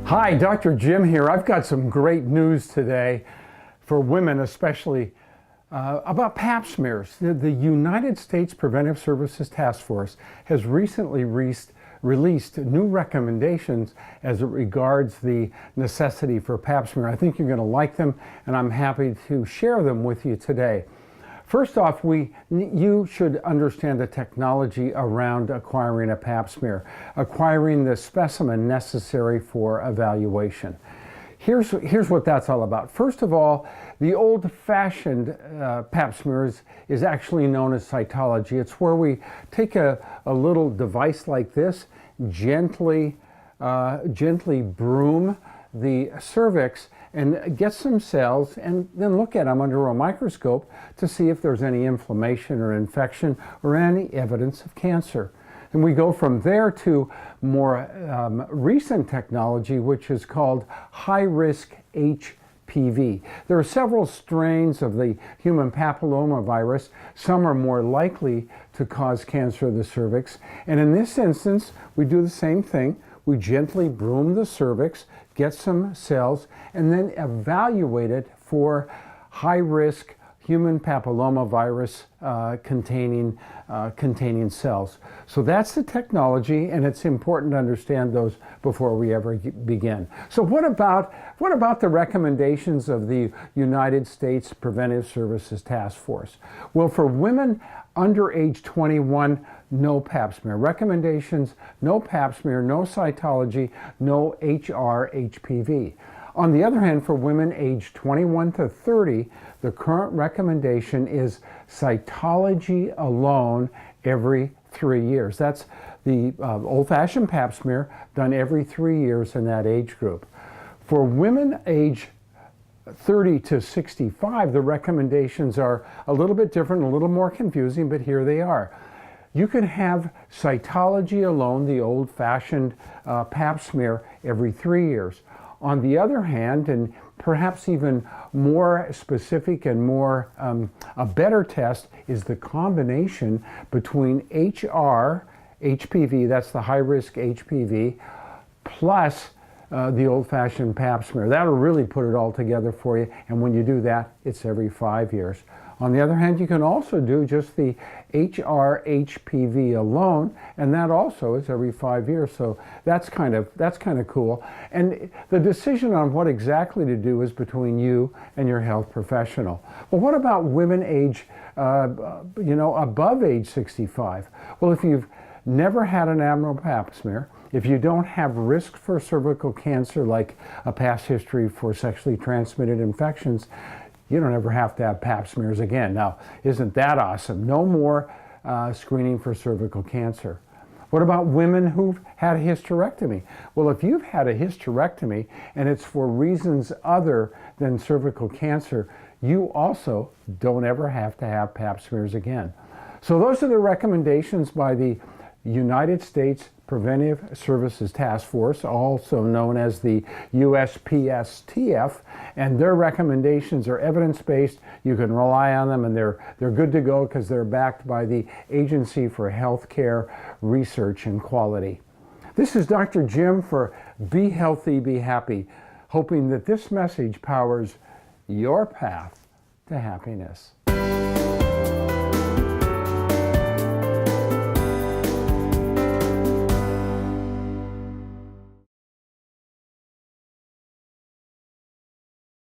Hi, Dr. Jim here. I've got some great news today for women, especially about pap smears. The United States Preventive Services Task Force has recently released new recommendations as it regards the necessity for pap smear. I think you're going to like them, and I'm happy to share them with you today. First off, you should understand the technology around acquiring a pap smear, acquiring the specimen necessary for evaluation. Here's what that's all about. First of all, the old-fashioned pap smears is actually known as cytology. It's where we take a little device like this, gently broom the cervix and get some cells and then look at them under a microscope to see if there's any inflammation or infection or any evidence of cancer. And we go from there to more recent technology, which is called high-risk HPV. There are several strains of the human papillomavirus. Some are more likely to cause cancer of the cervix. And in this instance, we do the same thing. We gently broom the cervix, get some cells, and then evaluate it for high-risk human papillomavirus containing cells. So that's the technology, and it's important to understand those before we ever begin. So what about the recommendations of the United States Preventive Services Task Force? Well, for women under age 21, no pap smear. Recommendations: no pap smear, no cytology, no HPV. On the other hand, for women aged 21 to 30, the current recommendation is cytology alone every 3 years. That's the old-fashioned pap smear done every 3 years in that age group. For women age 30 to 65, the recommendations are a little bit different, a little more confusing, but here they are. You can have cytology alone, the old-fashioned pap smear, every 3 years. On the other hand, and perhaps even more specific and more a better test, is the combination between HPV, that's the high-risk HPV, plus the old-fashioned pap smear. That'll really put it all together for you, and when you do that, it's every 5 years. On the other hand, you can also do just the HPV alone, and that also is every 5 years. So that's kind of cool. And the decision on what exactly to do is between you and your health professional. Well, what about women above age 65? Well, if you've never had an abnormal pap smear, if you don't have risk for cervical cancer, like a past history for sexually transmitted infections, you don't ever have to have pap smears again. Now, isn't that awesome? No more screening for cervical cancer. What about women who've had a hysterectomy? Well, if you've had a hysterectomy and it's for reasons other than cervical cancer, you also don't ever have to have pap smears again. So those are the recommendations by the United States Preventive Services Task Force, also known as the USPSTF, and their recommendations are evidence-based. You can rely on them, and they're good to go because they're backed by the Agency for Healthcare Research and Quality. This is Dr. Jim for Be Healthy, Be Happy, hoping that this message powers your path to happiness.